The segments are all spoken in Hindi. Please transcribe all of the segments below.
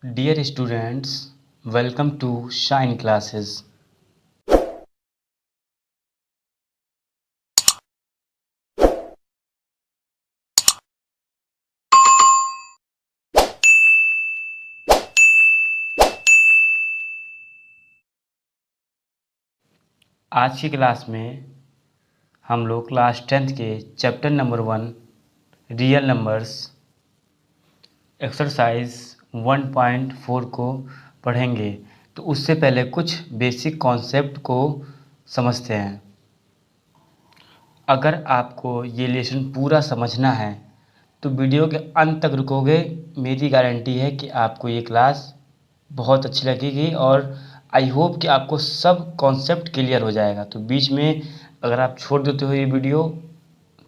Dear students, welcome to Shine Classes. आज की क्लास में हम लोग क्लास 10th के chapter number 1 real numbers exercise 1.4 को पढ़ेंगे। तो उससे पहले कुछ बेसिक कॉन्सेप्ट को समझते हैं। अगर आपको ये लेसन पूरा समझना है तो वीडियो के अंत तक रुकोगे, मेरी गारंटी है कि आपको ये क्लास बहुत अच्छी लगेगी और आई होप कि आपको सब कॉन्सेप्ट क्लियर हो जाएगा। तो बीच में अगर आप छोड़ देते हो ये वीडियो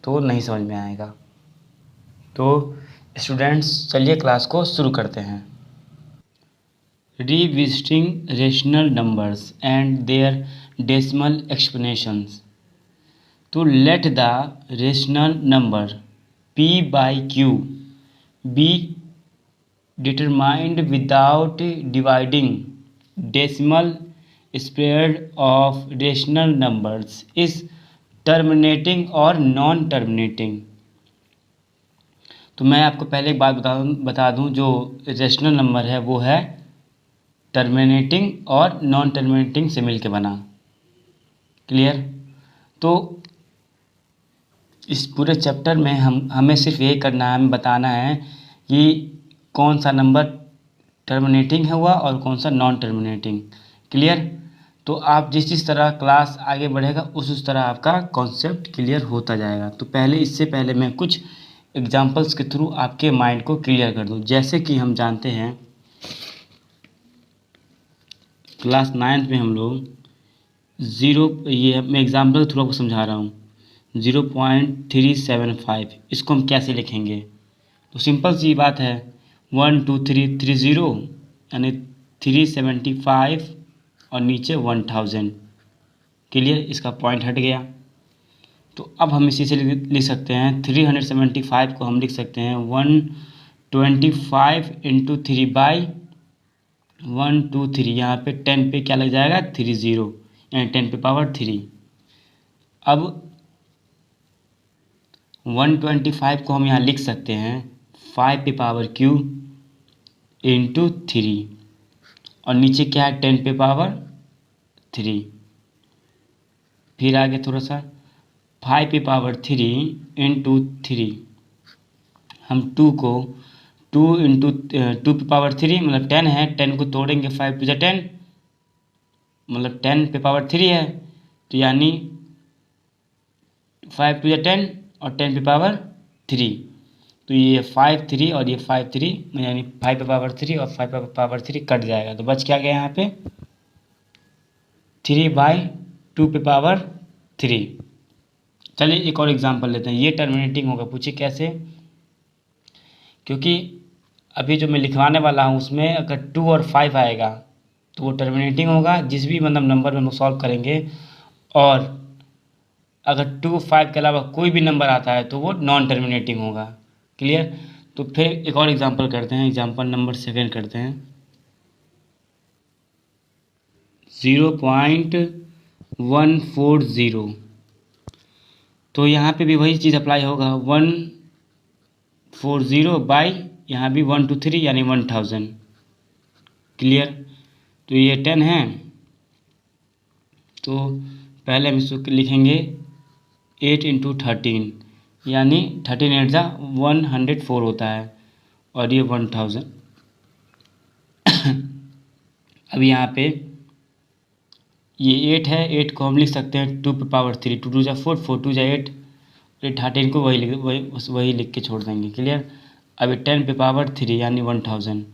तो नहीं समझ में आएगा। तो स्टूडेंट्स, चलिए क्लास को शुरू करते हैं। Revisiting rational numbers and their decimal explanations. तो let the rational number p by q be determined without dividing. Decimal spread of rational numbers is terminating और नॉन टर्मिनेटिंग। तो मैं आपको पहले एक बात बता दूं, जो रेशनल नंबर है वो है टर्मिनेटिंग और नॉन टर्मिनेटिंग से मिलके बना। क्लियर? तो इस पूरे चैप्टर में हमें सिर्फ ये करना है, हमें बताना है कि कौन सा नंबर टर्मिनेटिंग हुआ और कौन सा नॉन टर्मिनेटिंग। क्लियर? तो आप जिस तरह क्लास आगे बढ़ेगा उस तरह आपका कॉन्सेप्ट क्लियर होता जाएगा। तो इससे पहले मैं कुछ एग्जांपल्स के थ्रू आपके माइंड को क्लियर कर दूं। जैसे कि हम जानते हैं क्लास 9th में हम लोग ये मैं एग्जाम्पल के थ्रू आपको समझा रहा हूँ 0.375 इसको हम कैसे लिखेंगे। तो सिंपल सी बात है, 1 2 3 3 0 यानी 375 और नीचे 1000। क्लियर? इसका पॉइंट हट गया। तो अब हम इसी से लिख सकते हैं 375 को हम लिख सकते हैं 125 इंटू 3 बाई 123। यहाँ पे 10 पे क्या लग जाएगा 30 यानी 10 पे पावर 3। अब 125 को हम यहाँ लिख सकते हैं 5 पे पावर q इंटू 3 और नीचे क्या है 10 पे पावर 3। फिर आगे थोड़ा सा 5 पे पावर 3 इंटू 3। हम 2 को 2 इंटू 2 पे पावर 3 मतलब 10 है, 10 को तोड़ेंगे 5 टू 10 मतलब 10 पे पावर 3 है, तो यानी 5 टू 10 और 10 पे पावर 3। तो ये 5 3 और ये 5 3 यानी 5 पे पावर 3 और 5 पे पावर 3 कट जाएगा। तो बच क्या गया यहाँ पे 3 बाई 2 पे पावर 3। चलिए एक और एग्जांपल लेते हैं। ये टर्मिनेटिंग होगा। पूछिए कैसे? क्योंकि अभी जो मैं लिखवाने वाला हूँ उसमें अगर 2 और 5 आएगा तो वो टर्मिनेटिंग होगा, जिस भी मतलब नंबर में हम सॉल्व करेंगे। और अगर 2 5 के अलावा कोई भी नंबर आता है तो वो नॉन टर्मिनेटिंग होगा। क्लियर? तो फिर एक और एग्जांपल करते हैं। एग्जांपल नंबर 2 करते हैं 0.140। तो यहाँ पे भी वही चीज़ अप्लाई होगा 140 बाई यहाँ भी 1 2 3 यानी 1000। क्लियर? तो ये 10 है, तो पहले हम इसको लिखेंगे 8 इंटू 13 यानी 13 8 जा 104 होता है और ये 1000। अब यहाँ पे ये 8 है, 8 को हम लिख सकते हैं 2 पे पावर 3, 2 2 जा 4 4 2 जा 8, ये 13 को वही लिख के छोड़ देंगे। क्लियर? अब ये 10 पे पावर 3 यानी 1000।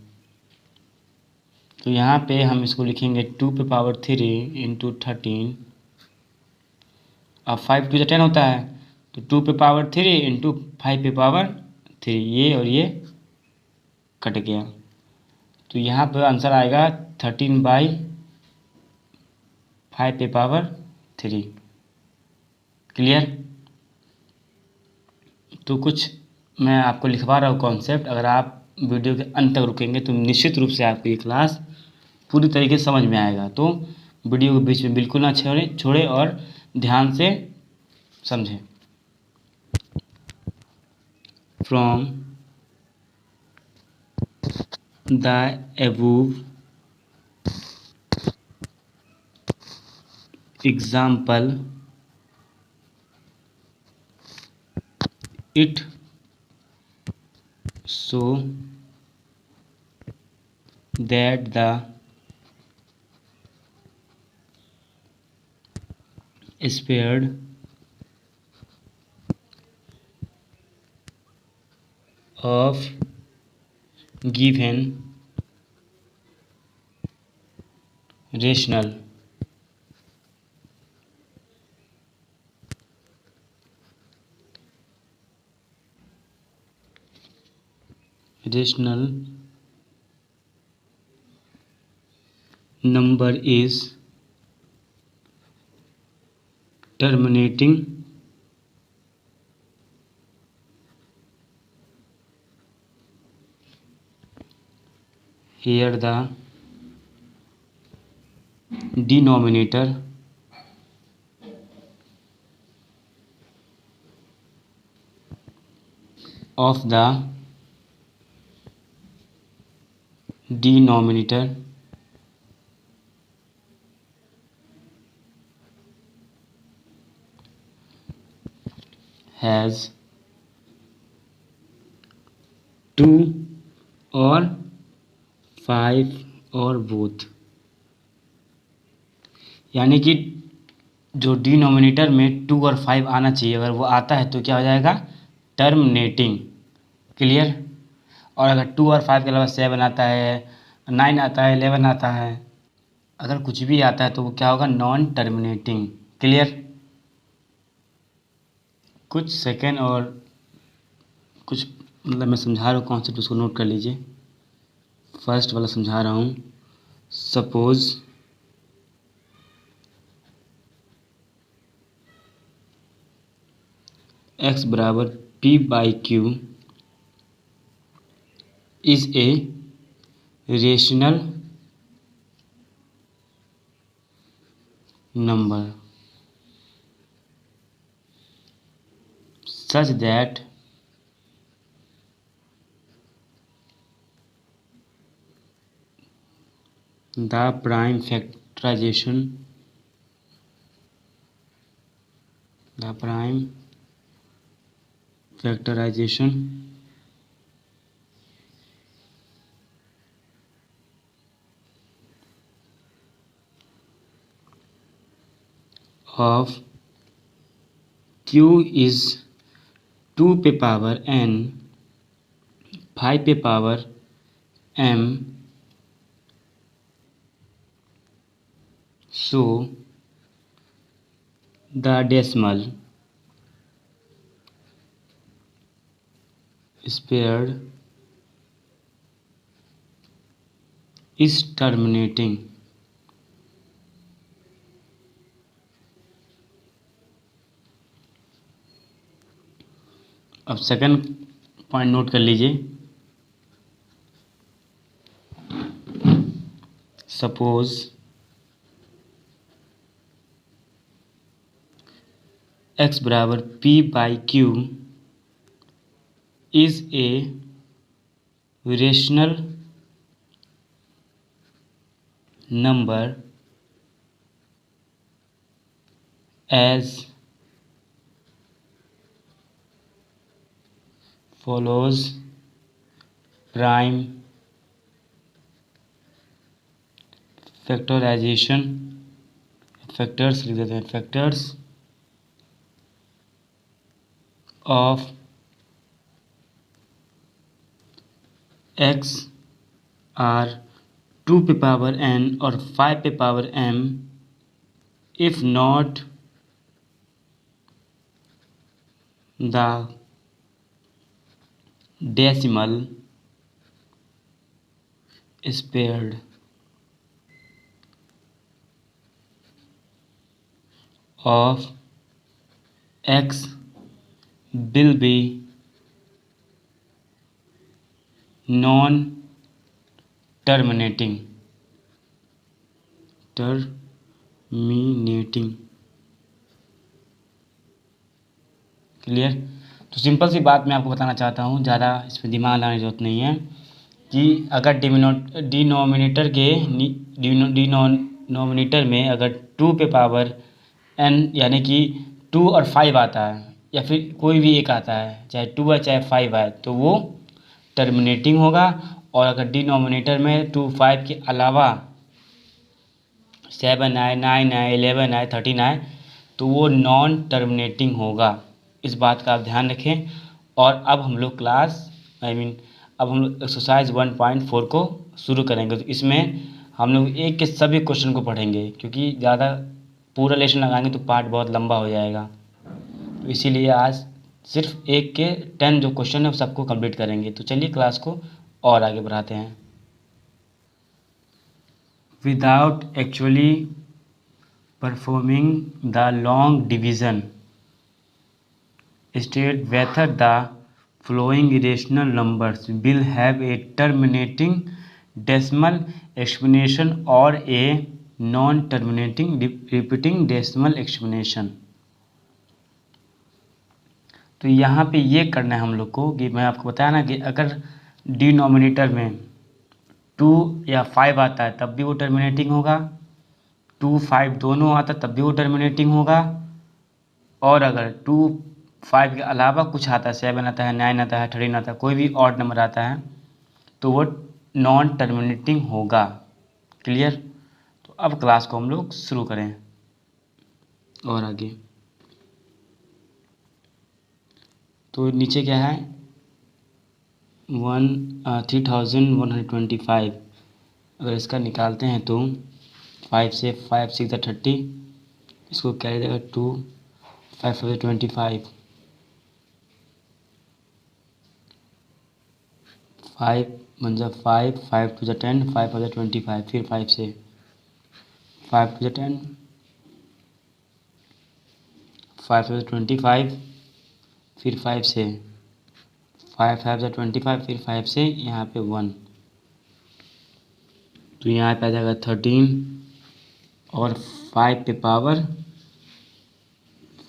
तो यहाँ पे हम इसको लिखेंगे 2 पे पावर 3 इंटू 13। अब 5 2 जा 10 होता है, तो 2 पे पावर 3 इंटू 5 पे पावर 3, ये और ये कट गया। तो यहाँ पर आंसर आएगा 13 बाई 5 पे पावर 3। क्लियर? तो कुछ मैं आपको लिखवा रहा हूँ कॉन्सेप्ट, अगर आप वीडियो के अंत तक रुकेंगे तो निश्चित रूप से आपको ये क्लास पूरी तरीके से समझ में आएगा। तो वीडियो को बीच में बिल्कुल ना छोड़े और ध्यान से समझें। From the above example it show that the spread of given rational number is terminating here the denominator of the denominator has 2 or 5 और both, यानी कि जो डिनोमिनेटर में 2 और 5 आना चाहिए, अगर वो आता है तो क्या हो जाएगा, टर्मिनेटिंग। क्लियर। और अगर 2 और 5 के अलावा 7 आता है, 9 आता है, 11 आता है, अगर कुछ भी आता है तो वो क्या होगा, नॉन टर्मिनेटिंग। क्लियर। कुछ सेकेंड और कुछ मैं समझा रहा हूँ कॉन्सेप्ट, उसको नोट कर लीजिए। फर्स्ट वाला समझा रहा हूँ। सपोज x बराबर p/q is a rational number such that the prime factorization of q is 2 पे पावर n 5 पे power m, so the decimal spared is terminating। अब सेकंड पॉइंट नोट कर लीजिए। सपोज x बराबर p/q is a rational number as follows। Prime factorisation, factors लिख देते हैं, फैक्टर्स ऑफ x आर 2 पे पावर n और 5 पे power m if not the decimal spared of x will be non terminating clear. तो सिंपल सी बात मैं आपको बताना चाहता हूँ, ज़्यादा इस पर दिमाग लगाने की जरूरत नहीं है कि अगर डिनोमिनेटर में अगर 2 पे पावर n यानी कि 2 और 5 आता है या फिर कोई भी एक आता है, चाहे 2 है चाहे 5 है, तो वो टर्मिनेटिंग होगा। और अगर डिनोमिनेटर में 2 5 के अलावा 7 आए, 9 आए, 11 आए, 13 आए, तो वो नॉन टर्मिनेटिंग होगा। इस बात का आप ध्यान रखें। और अब हम लोग अब हम लोग एक्सरसाइज 1.4 को शुरू करेंगे। तो इसमें हम लोग एक के सभी क्वेश्चन को पढ़ेंगे, क्योंकि ज़्यादा पूरा लेसन लगाएंगे तो पार्ट बहुत लंबा हो जाएगा। तो इसीलिए आज सिर्फ एक के 10 जो क्वेश्चन है वो सबको कंप्लीट करेंगे। तो चलिए क्लास को और आगे बढ़ाते हैं। Without actually performing the long division, state whether the following irrational numbers will have a terminating decimal exponential or a non-terminating repeating decimal exponential। तो यहाँ पे ये करना है हम लोग को कि मैं आपको बताया ना कि अगर डिनोमिनेटर में 2 या 5 आता है तब भी वो टर्मिनेटिंग होगा, 2 5 दोनों आता तब भी वो टर्मिनेटिंग होगा। और अगर 2 5 के अलावा कुछ आता है, 7 आता है, 9 आता है, 13 आता है, कोई भी ऑड नंबर आता है, तो वो नॉन टर्मिनेटिंग होगा। क्लियर। तो अब क्लास को हम लोग शुरू करें और आगे। तो नीचे क्या है 3125। अगर इसका निकालते हैं तो 5 से 5 6 30, इसको क्या हो जाएगा 2 5 5 25, 5 1 5 5 2 10 5 5 25, फिर 5 से 5 2 10 5 5 25, फिर 5 से 5 5 25, फिर 5 से यहाँ पे 1, तो यहाँ पे आ जाएगा 13 और 5 पे पावर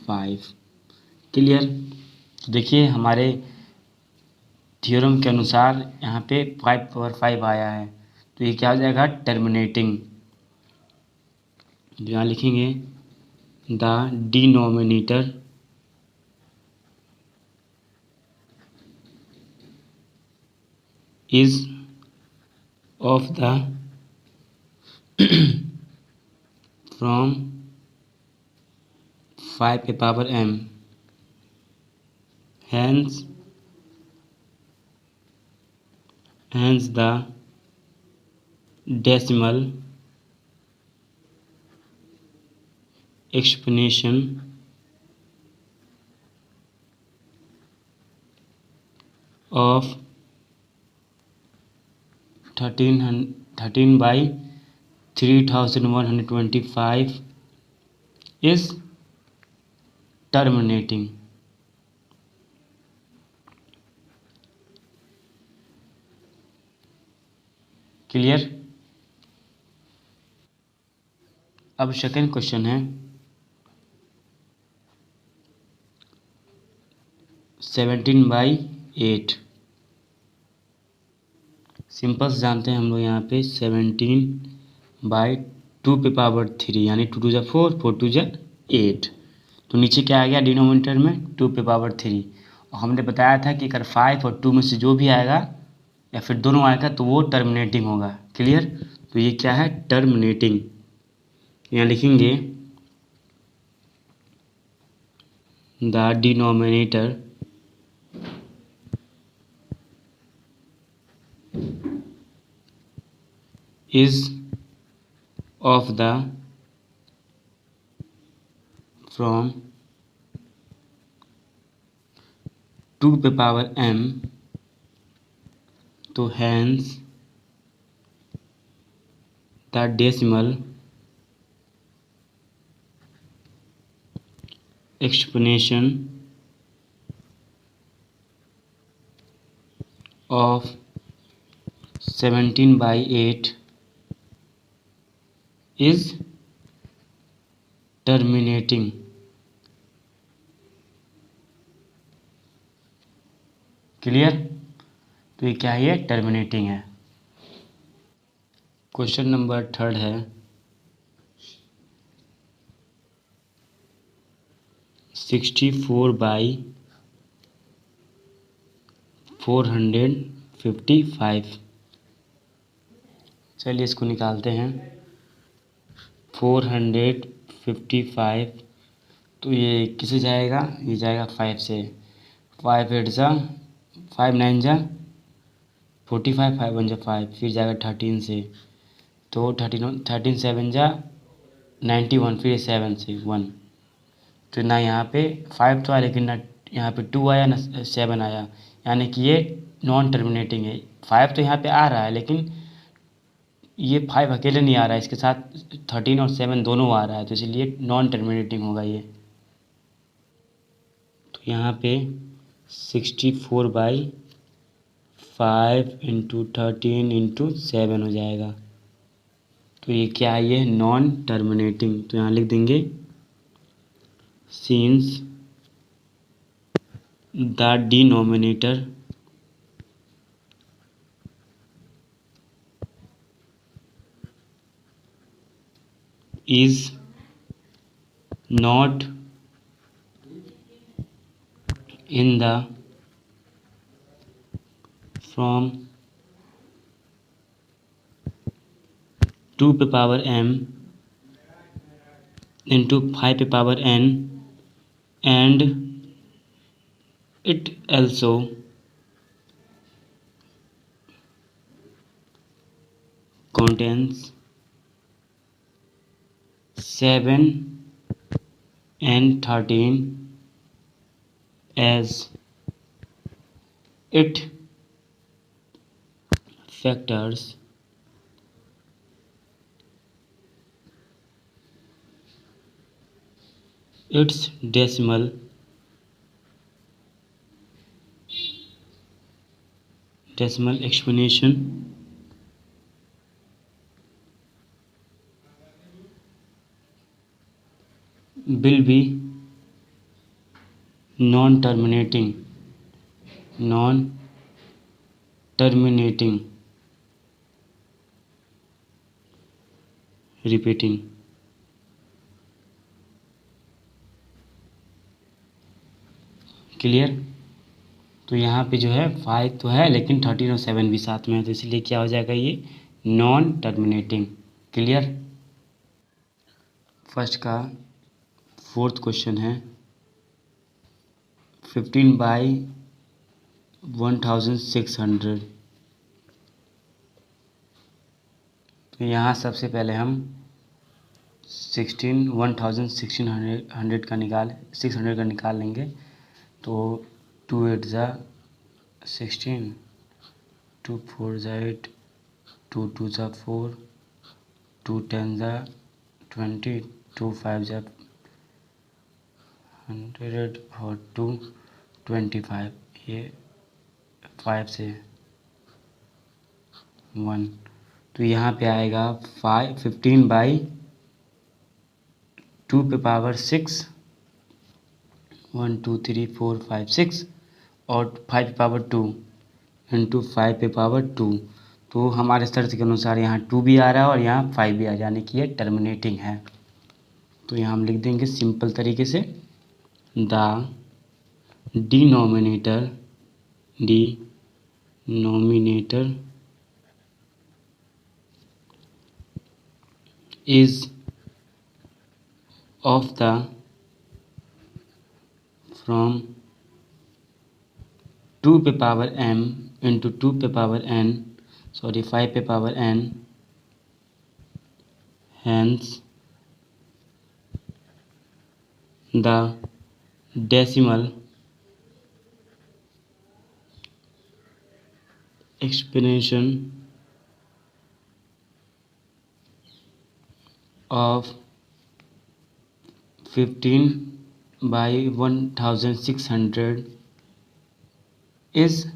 5। क्लियर। तो देखिए हमारे थ्योरम के अनुसार यहाँ पे 5 पावर 5 आया है, तो ये क्या हो जाएगा टर्मिनेटिंग। यहाँ लिखेंगे the denominator is of the from 5 पे power m, hence the decimal exponential of 13 by 3125 is terminating। Clear. अब सेकंड क्वेश्चन है 17/8। सिंपल से जानते हैं हम लोग यहाँ पे 17/2 पे पावर 3 यानी 2 2 4 4 2 8। तो नीचे क्या आ गया डिनोमिनेटर में 2 पे पावर 3, और हमने बताया था कि अगर 5 और 2 में से जो भी आएगा या फिर दोनों आएगा तो वो टर्मिनेटिंग होगा। क्लियर। तो ये क्या है टर्मिनेटिंग। यहाँ लिखेंगे the denominator is of the from 2 पे पावर m, तो hence the decimal exponential of 17/8 is terminating. Clear? तो ये क्या है? टर्मिनेटिंग है। क्वेश्चन नंबर 3 है 64/455। चलिए इसको निकालते हैं। 455, तो ये किसे जाएगा? ये जाएगा 5 से। 5 8 जा 5 9 जा 45, 5 1 जा 5, फिर जाएगा 13 से, तो 13 7 जा 91, फिर 7 से 1। तो ना यहाँ पे 5 तो आया, लेकिन ना यहाँ पे 2 आया ना 7 आया, यानी कि ये नॉन टर्मिनेटिंग है। 5 तो यहाँ पे आ रहा है, लेकिन ये 5 अकेले नहीं आ रहा है, इसके साथ 13 और 7 दोनों आ रहा है, तो इसलिए नॉन टर्मिनेटिंग होगा ये। तो यहाँ पे 64/5 इंटू 13 इंटू 7 हो जाएगा। तो ये क्या है? ये नॉन टर्मिनेटिंग। तो यहाँ लिख देंगे since the denominator is not in the from 2 पे पावर m into 5 पे power n and it also contains 7 and 13 as it factors its decimal explanation will be non-terminating repeating। Clear? तो यहाँ पे जो है 5 तो है, लेकिन 13 और 7 भी साथ में है, तो इसलिए क्या हो जाएगा? ये नॉन टर्मिनेटिंग। क्लियर? फर्स्ट का 4th क्वेश्चन है 15/1600। तो यहाँ सबसे पहले हम 1600 का 600 का निकाल लेंगे। तो 2 8 जा 16, 2 4 जा 8, 2 2 जा 4, 2 10 जा 20, 2 5 जा 100 और 2 25। ये 5 से 1, तो यहाँ पे आएगा 15/2 पे पावर 6, 1 2 3 4 5 6 और 5 पे पावर 2 इंटू 5 पे पावर 2। तो हमारे शर्त के अनुसार यहाँ 2 भी आ रहा है और यहाँ 5 भी आ रहा है, यानी कि ये टर्मिनेटिंग है। तो यहाँ हम लिख देंगे सिंपल तरीके से the denominator is of the from 2 पे पावर m इंटू 2 पे पावर n 5 पे power n, hence the decimal explanation of 15/1600 is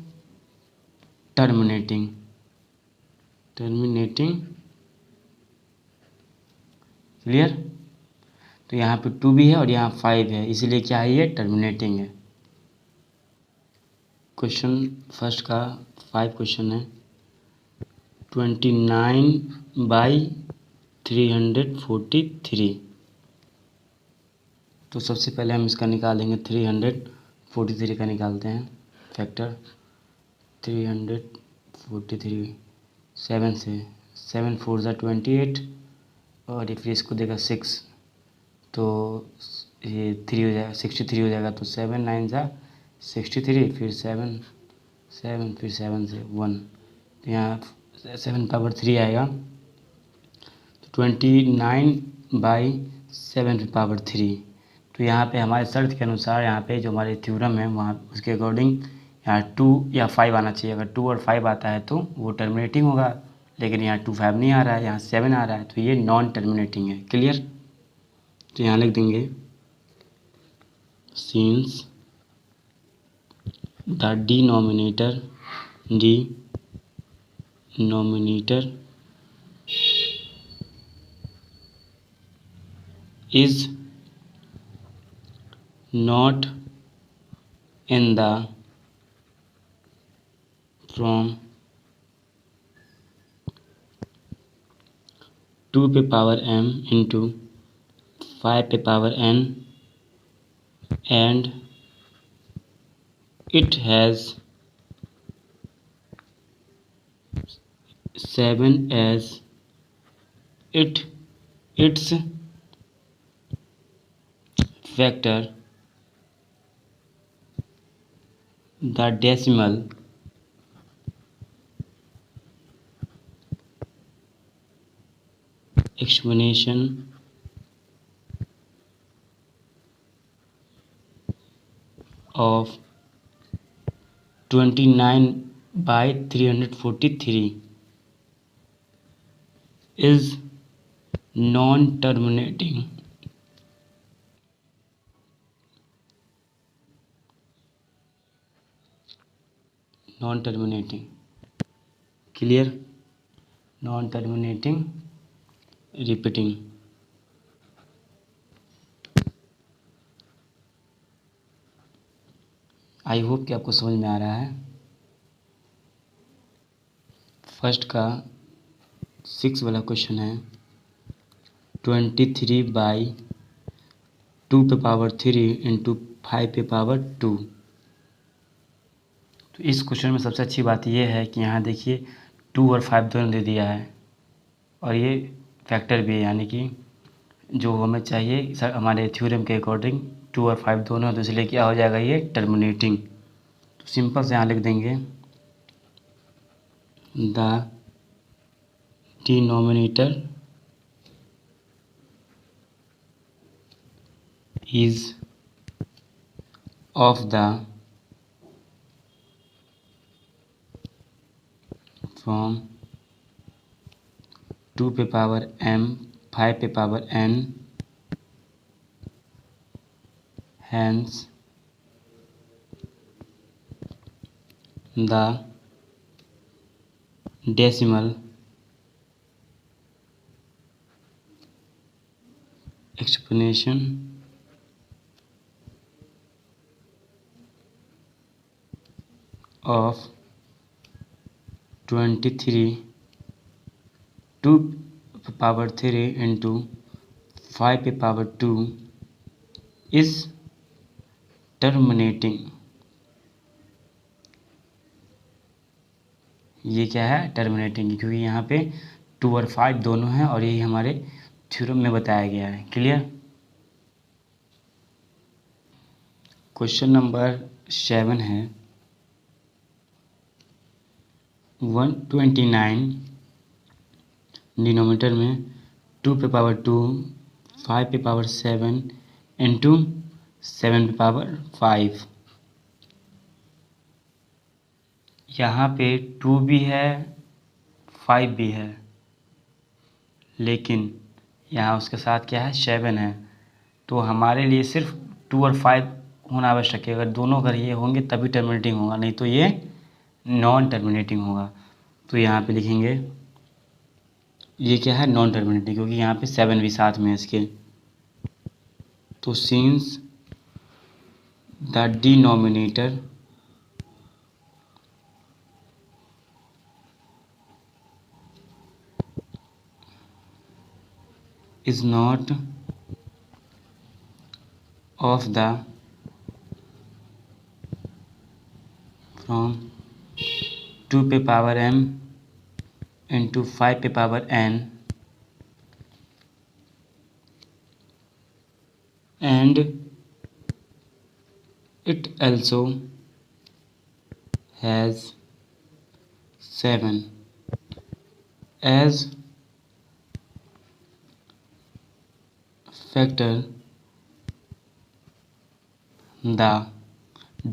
terminating। Terminating. Clear. तो यहाँ पे 2 भी है और यहाँ 5 है, इसलिए क्या है, ये टर्मिनेटिंग है। क्वेश्चन फर्स्ट का 5 क्वेश्चन है। 29/343। तो सबसे पहले हम इसका निकालेंगे, 343 का निकालते हैं फैक्टर। 343 7 से, 7 4 ज़ा 28 और ये फिर इसको देगा 6, तो ये 3 हो जाएगा, 63 हो जाएगा। तो 7 9 ज़ा 63, फिर 7 7, फिर 7 से 1, तो यहाँ 7 पावर 3 आएगा। तो 29/7 पावर 3। तो यहाँ पे हमारे शर्त के अनुसार, यहाँ पे जो हमारे थ्योरम है वहाँ उसके अकॉर्डिंग यहाँ 2 या 5 आना चाहिए। अगर 2 और 5 आता है तो वो टर्मिनेटिंग होगा, लेकिन यहाँ 2 5 नहीं आ रहा है, यहाँ 7 आ रहा है, तो ये नॉन टर्मिनेटिंग है। क्लियर। तो यहाँ लिख देंगे, since the denominator is not in the from 2 पे पावर m into 5 पे power n and it has 7 as its factor, the decimal explanation of 29/343 is non-terminating. Clear. Non-terminating. Repeating. I hope कि आपको समझ में आ रहा है। फर्स्ट का 6 वाला क्वेश्चन है, 23/2 पे पावर 3 इंटू 5 पे पावर 2। तो इस क्वेश्चन में सबसे अच्छी बात यह है कि यहाँ देखिए 2 और 5 दोनों दे दिया है और ये फैक्टर भी है, यानी कि जो हमें चाहिए सर हमारे थ्योरम के अकॉर्डिंग 2 और 5 दोनों, तो इसलिए क्या हो जाएगा, ये टर्मिनेटिंग। तो सिंपल से यहाँ लिख देंगे, the denominator is of the from 2 पे पावर m 5 पे power n, hence the decimal explanation of 23 2 power 3 into 5 पे पावर 2 इस टर्मिनेटिंग। ये क्या है, टर्मिनेटिंग, क्योंकि यहाँ पे 2 और 5 दोनों हैं और यही हमारे थ्योरम में बताया गया है। क्लियर। क्वेश्चन नंबर 7 है, 129 डिनोमिनेटर में 2 पे पावर 2 5 पे पावर 7 इंटू 7 पे पावर 5। यहाँ पे 2 भी है 5 भी है, लेकिन यहाँ उसके साथ क्या है, 7 है। तो हमारे लिए सिर्फ 2 और 5 होना आवश्यक है। अगर ये होंगे तभी टर्मिनेटिंग होगा, नहीं तो ये नॉन टर्मिनेटिंग होगा। तो यहाँ पे लिखेंगे ये क्या है, नॉन टर्मिनेटिंग, क्योंकि यहाँ पे 7 भी साथ में है इसके। तो since the denominator is not of the from 2 पे पावर m into 5 पे power n and it also has 7 as factor, the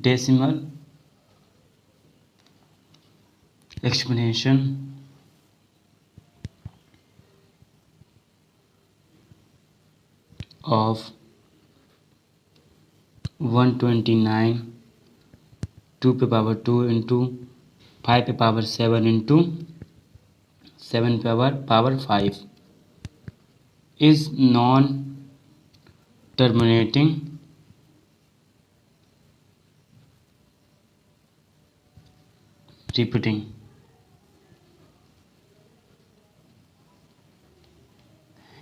decimal explanation of 129 2 पे पावर 2 इंटू 5 पे पावर 7 इंटू 7 पे power 5 is non terminating repeating।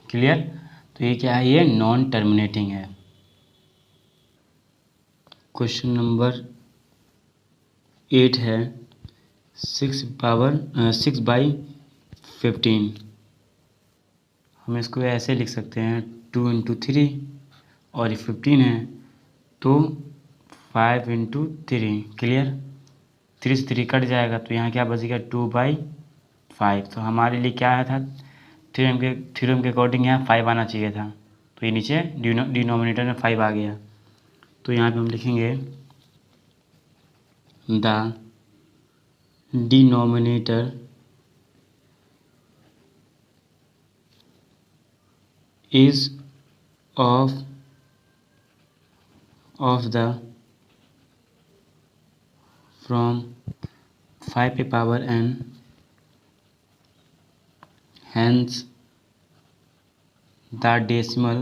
Clear. तो ये क्या है, ये नॉन टर्मिनेटिंग है। क्वेश्चन नंबर 8 है 6/15। हम इसको ऐसे लिख सकते हैं 2 इंटू 3 और ये 15 है तो 5 इंटू 3। क्लियर। 3 से 3 कट जाएगा तो यहाँ क्या बचेगा 2/5। तो हमारे लिए क्या आया था, थ्योरम के अकॉर्डिंग यहाँ 5 आना चाहिए था, तो ये नीचे डिनोमिनेटर में 5 आ गया। तो यहाँ पे हम लिखेंगे the denominator is of the from 5 पे power n, hence the decimal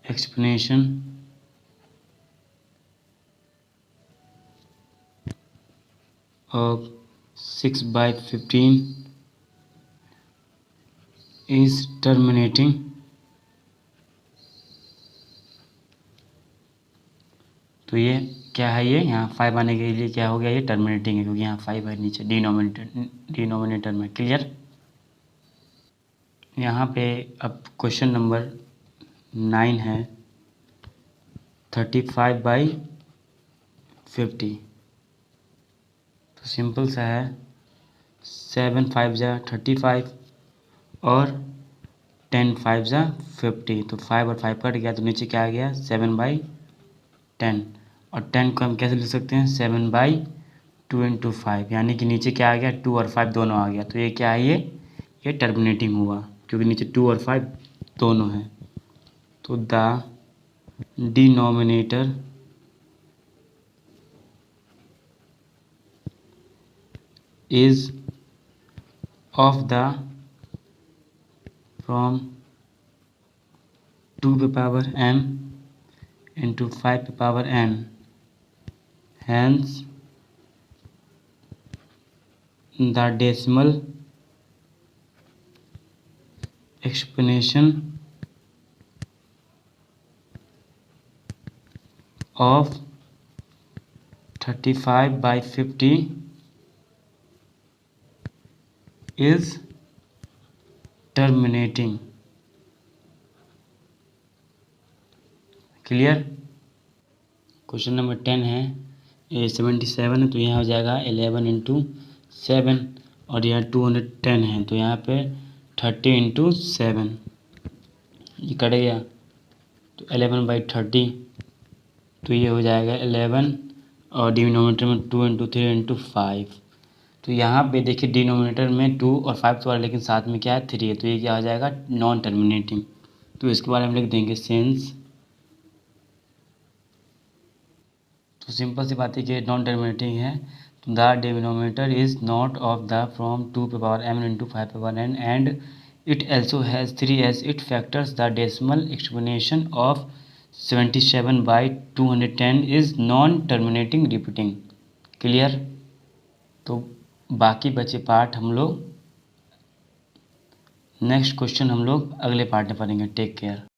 explanation of 6/15 is terminating। तो ये क्या है, ये यहाँ 5 आने के लिए क्या हो गया, ये टर्मिनेटिंग है, क्योंकि यहाँ 5 है नीचे डिनोमिनेटर में। क्लियर। यहाँ पे अब क्वेश्चन नंबर 9 है 35/50। तो सिंपल सा है 7 5 जा 35 और 10 5 जा 50। तो 5 और 5 कट गया तो नीचे क्या आ गया 7/10। और 10 को हम कैसे लिख सकते हैं 7/2 इंटू 5, यानी कि नीचे क्या आ गया 2 और 5 दोनों आ गया। तो ये क्या है, ये टर्मिनेटिंग हुआ, क्योंकि नीचे 2 और 5 दोनों हैं। तो the denominator is of the from 2 पे पावर m into 5 पे power n, hence the decimal explanation of 35/50 is terminating। Clear. Question number 10 है 77 है, तो यहाँ हो जाएगा 11 इंटू 7 और यहाँ 210 है, तो यहाँ पे 30 इंटू 7 ये कट गया तो 11/30। तो ये हो जाएगा 11 और डिनोमिनेटर में 2 इंटू 3 इंटू 5। तो यहाँ पे देखिए डिनोमिनेटर में 2 और 5 तो आ, लेकिन साथ में क्या है 3 है, तो ये क्या हो जाएगा नॉन टर्मिनेटिंग। तो इसके बारे में लिख देंगे सेंस। तो सिंपल सी बात है कि नॉन टर्मिनेटिंग है, the denominator is not of the from 2 पे पावर m into 5 पे power n and it also has 3 as it factors the decimal exponential of 77 by 210 is non-terminating repeating. Clear? तो बाकी बचे पार्ट हम लोग नेक्स्ट क्वेश्चन हम लोग अगले पार्ट में पढ़ेंगे. Take care.